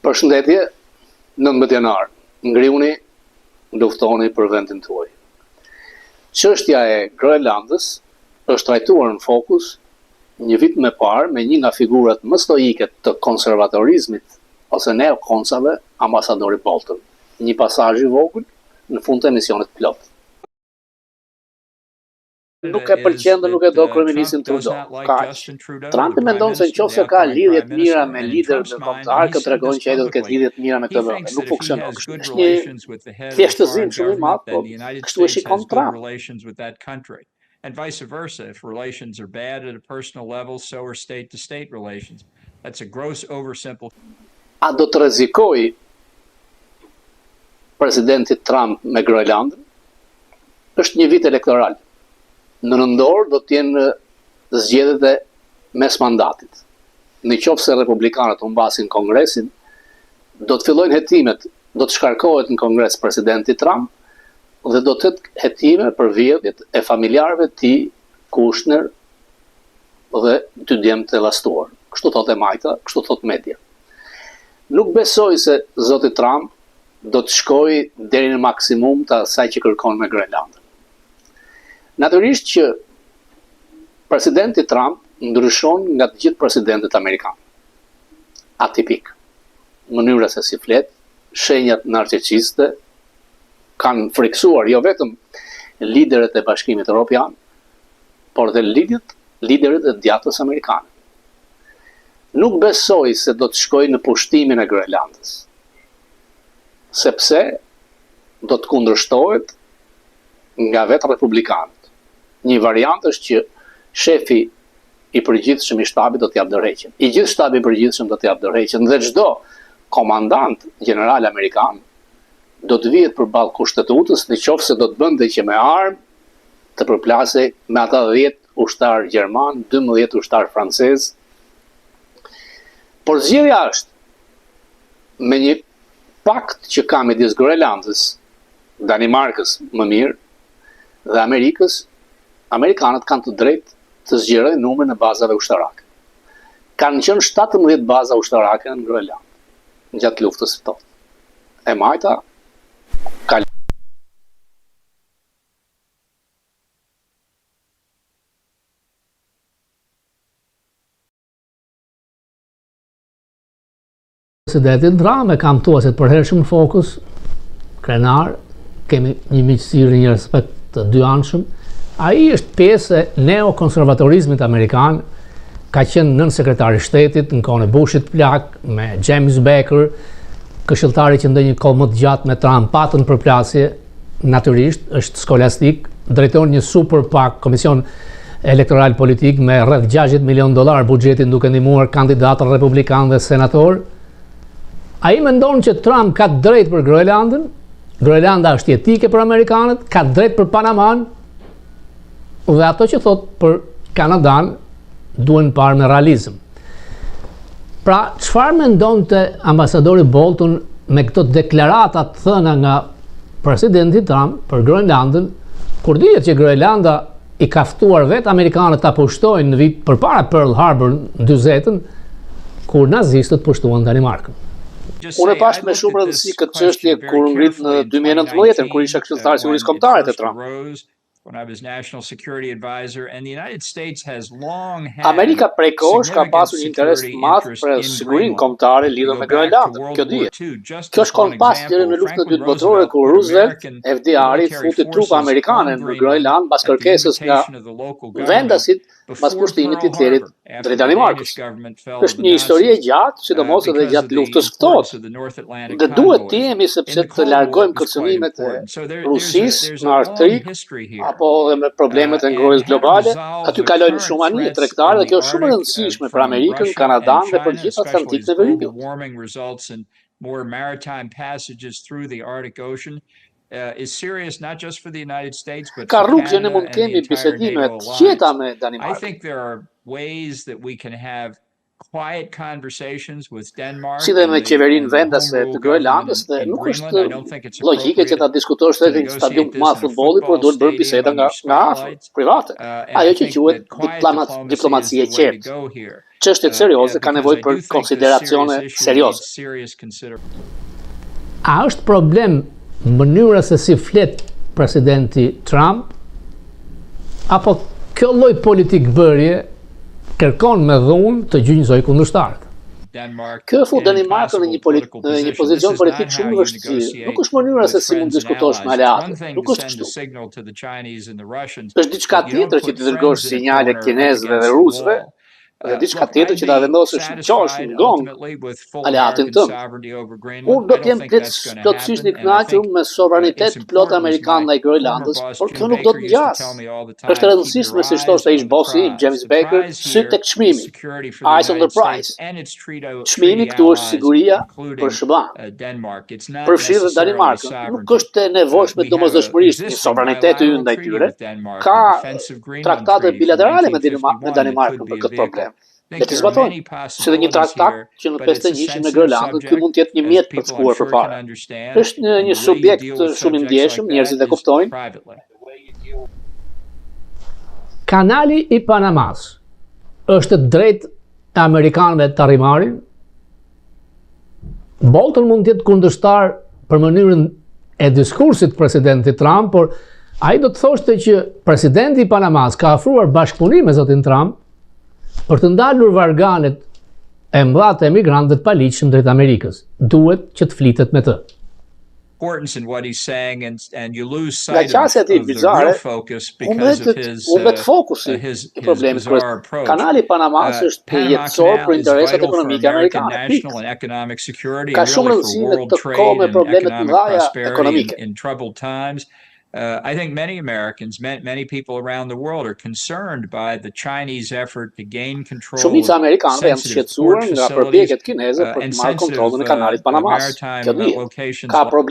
Përshëndetje, 19 janar, ngriuni, luftoni për vendin tuaj. Çështja e Groenlandës është trajtuar në fokus një vit më parë me një nga figurat më stoike të konservatorizmit ose neokonsave, ambasadori Bolton. Një pasazh i vogël në fund të emisionit plot. Nuk e pëlqen dhe nuk e do kryeministin Trudeau. Kaq. Trumpi mendon se nëse ka lidhje të mira me liderët ndërkombëtar, që tregojnë që ai do të ketë lidhje të mira me këtë vend. Nuk funksionon kështu. Është një thjeshtëzim shumë i madh, po kështu e shikon Trump. And vice versa, if relations are bad at a personal level, so are state-to-state relations. That's a gross oversimplification. A do të rrezikoj presidenti Trump me Groenlandën? Është një vit elektoral. Në nëndor do të jenë zgjedhjet e mes mandatit. Në qoftë se republikanët humbasin kongresin, do të fillojnë hetimet, do të shkarkohet në kongres presidenti Trump dhe do të ketë hetime për vjedhjet e familjarëve të tij, Kushner dhe dy djemt e llastuar. Kështu thotë e majta, kështu thotë media. Nuk besoj se zoti Trump do të shkojë deri në maksimum të asaj që kërkon me Groenlandën. Natyrisht që presidenti Trump ndryshon nga të gjithë presidentët amerikanë. Atipik. Mënyra se si flet, shenjat narcisiste kanë friksuar jo vetëm liderët e Bashkimit Evropian, por dhe liderët e djatës amerikane. Nuk besoj se do të shkojë në pushtimin e Groenlandës, sepse do të kundërshtohet nga vetë republikanët. Një variant është që shefi i përgjithshëm i shtabit do të japë dorëheqjen. I gjithë shtabi i përgjithshëm do të japë dorëheqjen dhe çdo komandant general amerikan do të vihet përballë kushtetutës nëse do të bënte që me armë të përplasej me ata 10 ushtar gjerman, 12 ushtar francez. Por zgjedhja është me një pakt që ka midis Groenlandës, Danimarkës më mirë dhe Amerikës. Amerikanët kanë të drejtë të zgjerojnë numrin e bazave ushtarake. Kanë qenë 17 baza ushtarake në Groenland gjatë luftës së totë. E majta ka Presidentin Trump e kam thua se të përhershëm në fokus, krenar, kemi një miqësi, një respekt të dyanshëm. Ai është pjesë e neokonservatorizmit amerikan, ka qenë nën sekretari i shtetit në kohën e Bushit plak me James Baker, këshilltari që ndonjë kohë më të gjatë me Trump patën përplasje, natyrisht është skolastik, drejton një super PAC, komision elektoral politik me rreth $60 milion buxhetin duke ndihmuar kandidatë republikanë dhe senator. Ai mendon që Trump ka drejt për Groenlandën, Groenlanda është jetike për amerikanët, ka drejt për Panaman, dhe ato që thot për Kanadan duhen parë me realizëm. Pra, çfarë mendonte ambasadori Bolton me këto deklarata të thëna nga presidenti Trump për Groenlandën, kur dihet që Groenlanda i ka ftuar vetë amerikanët ta pushtojnë në vit përpara Pearl Harbor në 40-ën, kur nazistët pushtuan Danimarkën. Unë e pash me shumë rëndësi këtë çështje kur ngrit në 2019, kur isha këshilltar sigurisë kombëtare të Trump. When I was national security advisor, and the United States has long had Amerika prej kohësh ka pasur një interes të madh për sigurinë kombëtare lidhur me Groenlandën. Kjo dihet. Kjo shkon pas deri në luftën e dytë botërore kur Roosevelt, FDR-i futi trupa amerikane në Groenland pas kërkesës nga vendasit pas pushtimit të Hitlerit drejt Danimarkës. Është një histori e gjatë, sidomos edhe gjatë luftës së totë. Dhe duhet të jemi sepse të largojmë kërcënimet e Rusisë në Arktik apo edhe me problemet e ngrohjes globale, aty kalojnë shumë anije tregtare dhe kjo është shumë e rëndësishme për Amerikën, Kanadan dhe për gjithë Atlantikun e Veriut. More maritime passages through the Arctic Ocean is serious not just for the United States but ka rrugë që ne mund kemi bisedime të qeta me Danimarkën. I think there are ways that we can have quiet conversations with Denmark. Si dhe me qeverinë vendase të Groenlandës, dhe nuk është logjike që ta diskutosh edhe në stadium të madh futbolli, por duhet bërë biseda nga afër, private. Ajo që quhet diplomacia e qetë. Çështjet serioze ka nevojë për konsideracione serioze. A është problem mënyra se si flet presidenti Trump, apo kjo lloj politik bërje kërkon me dhunë të gjynjësoj kundërshtarët? Kjo e fu Danimarkën në një pozicion politik shumë i vështirë. Nuk është mënyra se si mund të diskutosh me aleatët. Nuk është kështu. Është diçka tjetër që të dërgosh sinjale kinezëve dhe rusëve, dhe diçka tjetër që ta vendosësh në qosh, në gong, aleatin tënd. Unë do të jem plotësisht i kënaqur me sovranitet plot amerikan ndaj Groenlandës, por kjo nuk do të ngjas. Është e rëndësishme, siç thoshte ish bossi James Baker, sy tek çmimi. Eyes on the prize. Çmimi këtu është siguria për SBA. Përfshirë dhe Danimarkën. Nuk është e nevojshme domosdoshmërisht një sovranitet i ynë ndaj tyre. Ka traktate bilaterale me Danimarkën për këtë problem. Le të zbatojmë, si dhe një traktat që në 51 me Grënlandën, ky mund të jetë një mjet për të shkuar përpara. Është një subjekt shumë i ndjeshëm, njerëzit e kuptojnë. Kanali i Panamas është drejt e amerikanëve të arrimarin? Bolton mund të jetë kundërshtar për mënyrën e diskursit presidentit Trump, por ai do të thoshte që presidenti i Panamas ka ofruar bashkëpunim me zotin Trump për të ndalur varganet e mëdha të emigrantëve të paligjshëm drejt Amerikës. Duhet që të flitet me të. Nga qasja e tij bizare, humbet fokusi i problemit kryesor. Kanali i Panamas është jetësor për interesat ekonomike amerikane. Ka shumë rëndësi në këtë kohë me probleme të mëdha ekonomike. I think many Americans, many people around the world are concerned by the Chinese effort to gain control of sensitive port facilities and sensitive maritime locations. I do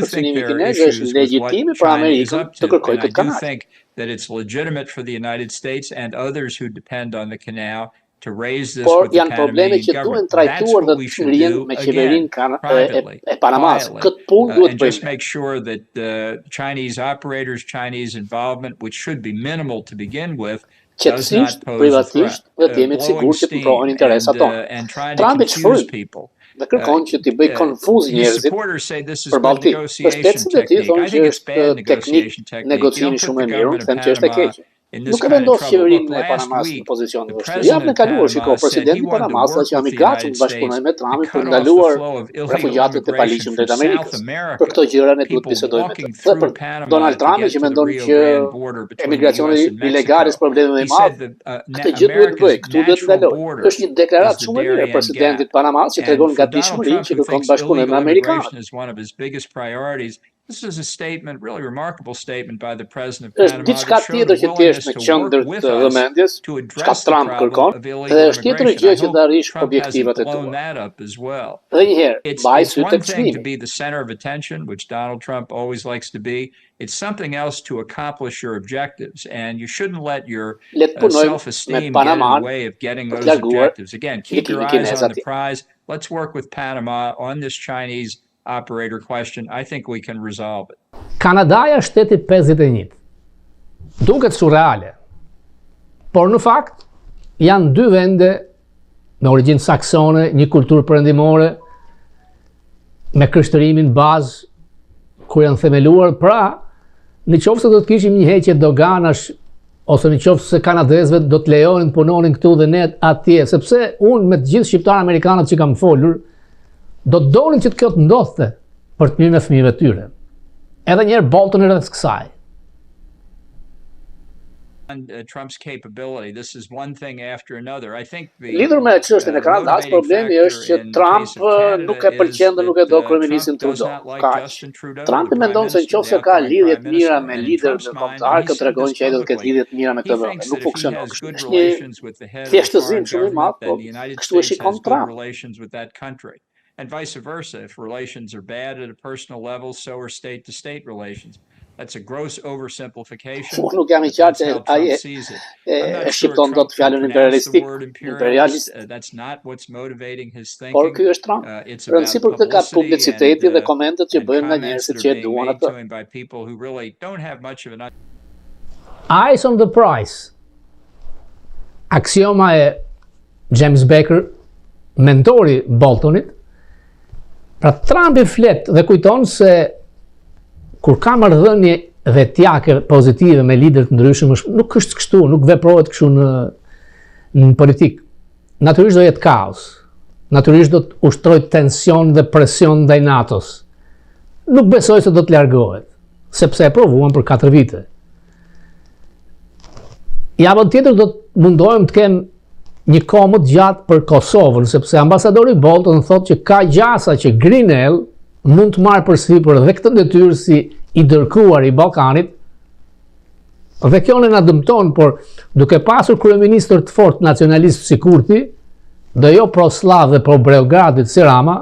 think there are issues with what China is up to, and I do think that it's legitimate for the United States and others who depend on the canal to raise this with the Panamanian government. That's what we should do, again, privately, and just make sure that the Chinese operators, Chinese involvement, which should be minimal to begin with, does not pose a threat. Blowing steam and trying to confuse people. His supporters say this is good negotiation technique. I think it's bad negotiation technique. You don't put the government of Panama in this kind of trouble. Look, last week, the president of Panama said he wanted to work with the United States to cut off the flow of illegal immigration from South America. People walking through Panama to get to the Rio Grande border between the US and Mexico. He said that America's natural border is the Darien Gap. And for Donald Trump, who thinks illegal immigration is one of his biggest priorities, this is a statement, really remarkable statement by the president of Panama that showed a willingness to work with us to address the problem of illegal immigration. I hope Trump hasn't blown that up as well. It's one thing to be the center of attention, which Donald Trump always likes to be. It's something else to accomplish your objectives, and you shouldn't let your self-esteem get in the way of getting those objectives. Again, keep your eyes on the prize. Let's work with Panama on this Chinese operator question. I think we can resolve it. Kanadaja shteti 51. Duket surreale. Por në fakt janë dy vende me origjinë saksone, një kulturë perëndimore, me krishterimin bazë kur janë themeluar. Pra, në qoftë se do të kishim një heqje doganash ose në qoftë se kanadezëve do të lejonin punonin këtu dhe ne atje, sepse unë me të gjithë shqiptarë amerikanët që kam folur, do të donin që të kjo të ndodhte për të mirën e fëmijëve tyre. Edhe njerë Bolton rreth kësaj. Trump's capability. This is one thing after another. I think lidhur me çështjen e Kanadës, problemi është që Trump nuk e pëlqen dhe nuk e do kryeministin Trudeau. Trump mendon se nëse ka lidhje të mira me liderët ndërkombëtar, që tregojnë që ai do të ketë lidhje të mira me këtë vend. Nuk funksionon kështu. Është një thjeshtëzim shumë i madh, po kështu e shikon Trump. And vice versa, if relations are bad at a personal level, so are state-to-state relations. That's a gross oversimplification. Unë nuk jam I qartë që ai e shqipton dot fjalën imperialistik. That's not what's motivating his thinking. Por ky është Trump. Rëndësi për këtë ka publiciteti dhe komentet që bëjnë nga njerëzit që e duan atë. Eyes on the prize. Aksioma e James Baker, mentori Boltonit. Pra Trump I flet dhe kujton se kur ka marrëdhënie vetjake pozitive me lider të ndryshëm, nuk është kështu, nuk veprohet kështu në politikë. Natyrisht do jetë kaos. Natyrisht do të ushtrojë tension dhe presion ndaj NATO-s. Nuk besoj se do të largohet, sepse e provuan për 4 vite. Javën tjetër do të mundohem të kem një kohë më të gjatë për Kosovën, sepse ambasadori Bolton thotë që ka gjasa që Grenell mund të marrë përsipër dhe këtë detyrë si I dërkuar I Ballkanit, dhe kjo ne na dëmton, por duke pasur kryeministër të fortë nacionalist si Kurti, dhe jo pro-slav dhe pro-Beogradit si Rama,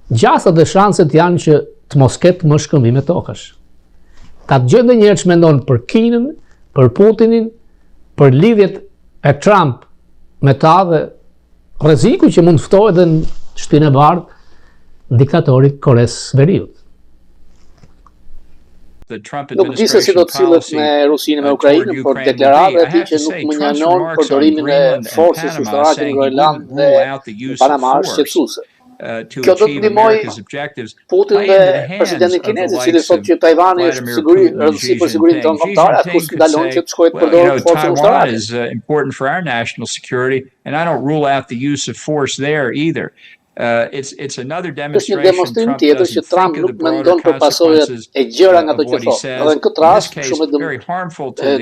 gjasat dhe shanset janë që të mos ketë më shkëmbime tokash. Ka të gjë ndonjëherë që mendon për Kinën, për Putinin, për lidhjet e Trump me ta dhe rreziku që mund ftohet edhe në Shtëpinë e Bardhë diktatorit Koreas së Veriut. Nuk di se si do të sillet me Rusinë me Ukrainën, por deklarata e tij që nuk mënjanon përdorimin e forcës ushtarake në Groenland dhe Panama është shqetësuese. Kjo do të ndihmojë Putin dhe presidentin kinez, I cili thotë që Tajvani është rëndësi për sigurinë tonë kombëtare, atë kush ndalon që të shkojë të përdorë forcën ushtarake. Taiwan is important for our national security, and I don't rule out the use of force there either. It's another demonstration. Është një demonstrim tjetër që Trump nuk mendon për pasojat e gjëra nga ato që thotë. Edhe në këtë rast shumë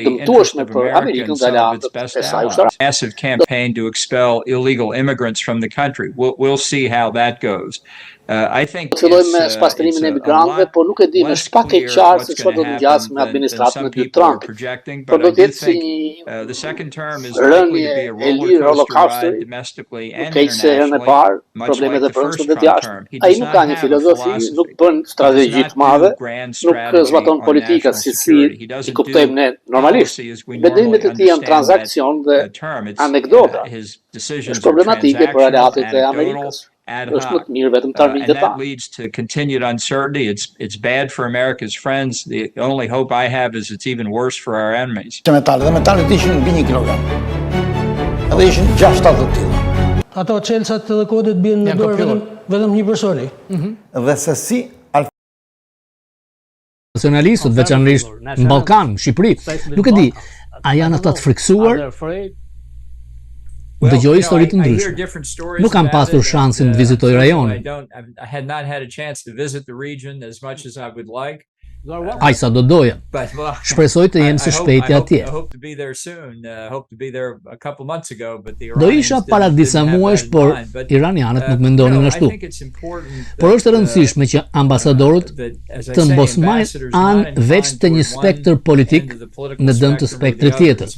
dëmtueshme për Amerikën dhe aleatët e saj ushtarake. Massive campaign to expel illegal immigrants from the country. We'll see how that goes. I think fillojmë me spastrimin e migrantëve, por nuk e di më pak e qartë se çfarë do të ngjasë me administratën e dy Trump. Por do të jetë si një rënje e lirë holokausti, duke se herën e parë problemet e brendshme dhe të jashtme. Ai nuk ka një filozofi, nuk bën strategji të madhe, nuk zbaton politikat si I kuptojmë ne normalisht. Vendimet e tij janë transakcion dhe anekdota. Është problematike për aleatët e Amerikës. That leads to continued uncertainty. It's bad for America's friends. The only hope I have is it's even worse for our enemies. Metalet ishin mbi 1 kilogram. Edhe ishin 6-7 kg. Ato çelësat dhe kodet bien në dorë vetëm një personi. Dhe se si nacionalistët veçanërisht në Ballkan, në Shqipëri, nuk e di, a janë ata të friksuar? Dëgjoj histori të ndryshme. Nuk kam pasur shansin të vizitoj rajonin. Ai sa do doja. Shpresoj të jem së shpejti atje. Do isha para disa muajsh, por iranianët nuk mendonin ashtu. Por është e rëndësishme që ambasadorët të mbosmajnë anë veç të një spektër politik në dëm të spektrit tjetër,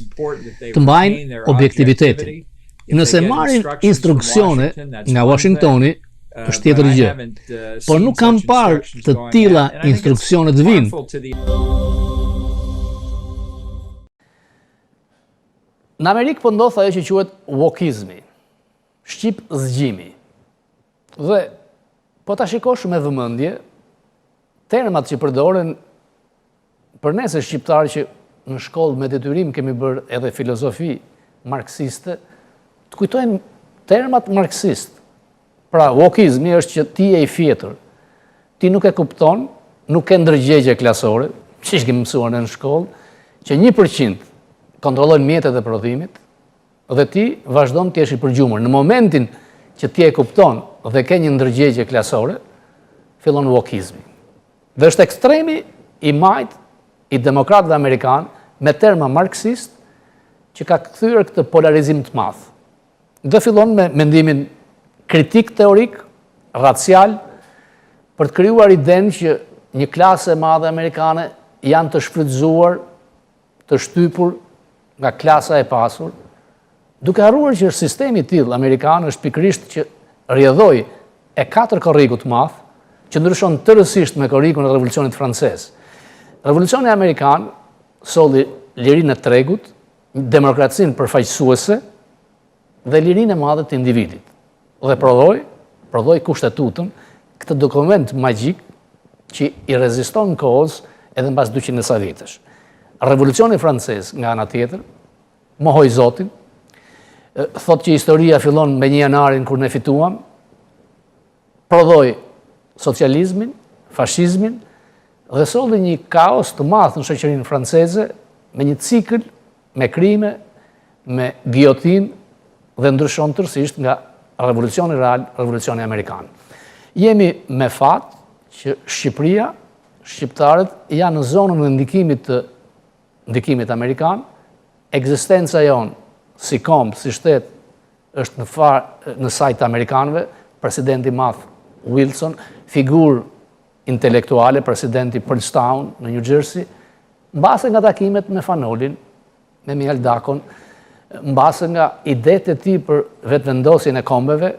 të mbajnë objektivitetin. Nëse marrin instruksione nga Washingtoni, është tjetër gjë. Por nuk kam parë të tilla instruksione të vinë. Në Amerikë po ndodh ajo që quhet wokizmi, shqip zgjimi. Dhe po ta shikosh me vëmendje, termat që përdoren për ne se shqiptarë që në shkollë me detyrim kemi bërë edhe filozofi marksiste, të kujtojmë termat marksist. Pra, wokizmi është që ti e I fjetër. Ti nuk e kupton, nuk e ndërgjegje klasore, që kemi mësuar në shkollë, që 1% kontrollojnë mjetet e prodhimit, dhe ti vazhdon të jesh I përgjumur. Në momentin që ti e kupton dhe ke një ndërgjegje klasore, fillon wokizmi. Dhe është ekstremi I majt I demokratëve amerikanë me terma marksist që ka kthyer këtë polarizim të madh. Dhe fillon me mendimin kritik teorik, racial, për të krijuar idenë që një klasë e madhe amerikane janë të shfrytzuar, të shtypur nga klasa e pasur, duke harruar që sistemi I tillë amerikan është pikërisht që rrjedhoi e 4 korriku të madh, që ndryshon tërësisht me korrikun e revolucionit francez. Revolucioni Amerikan solli lirinë e tregut, demokracinë përfaqësuese dhe lirinë e madhe të individit. Dhe prodhoi kushtetutën, këtë dokument magjik që i reziston kohës edhe mbas 200 vjetësh. Revolucioni francez nga ana tjetër mohoi Zotin, thot që historia fillon me 1 janarin kur ne fituam, prodhoi socializmin, fashizmin dhe solli një kaos të madh në shoqërinë franceze me një cikël me krime, me giotin dhe ndryshon tërësisht nga revolucioni real, revolucioni amerikan. Jemi me fat që Shqipëria, shqiptarët janë në zonën e ndikimit amerikan, ekzistenca jonë si kombë, si shtet, është në sajt amerikanëve, presidenti madh Wilson, figur intelektuale, presidenti Pearlstown në New Jersey, mbase nga takimet me Fanolin, me Miguel Dakon, mbase nga idetë e tij për vetëvendosjen e kombeve,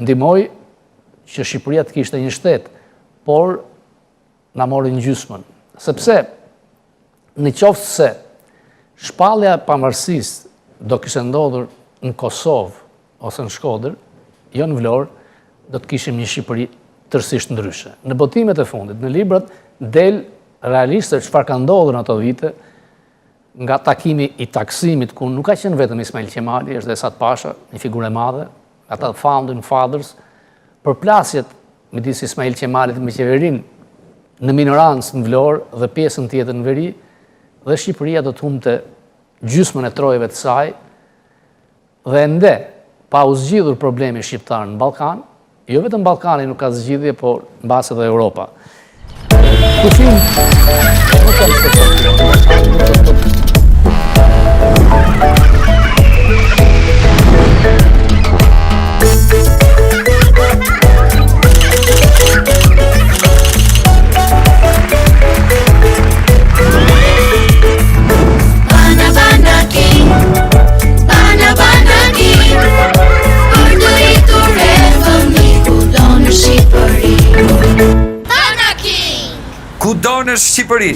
ndihmoi që Shqipëria të kishte një shtet, por na mori në gjysmën. Sepse në qoftë se shpallja e pavarësisë do kishte ndodhur në Kosovë ose në Shkodër, jo në Vlorë, do të kishim një Shqipëri tërësisht ndryshe. Në botimet e fundit, në librat, del realisht çfarë ka ndodhur në ato vite, nga takimi i Taksimit, ku nuk ka qenë vetëm Ismail Qemali, është dhe Esat Pasha, një figurë e madhe, ata founding fathers, përplasjet midis Ismail Qemalit me qeverinë në minorancë në Vlorë dhe pjesën tjetër në veri, dhe Shqipëria do të humbte gjysmën e trojeve të saj, dhe ende, pa u zgjidhur problemi shqiptar në Ballkan, jo vetëm Ballkani nuk ka zgjidhje, por mbase edhe Europa. Putin nuk ka Ku do në Shqipëri?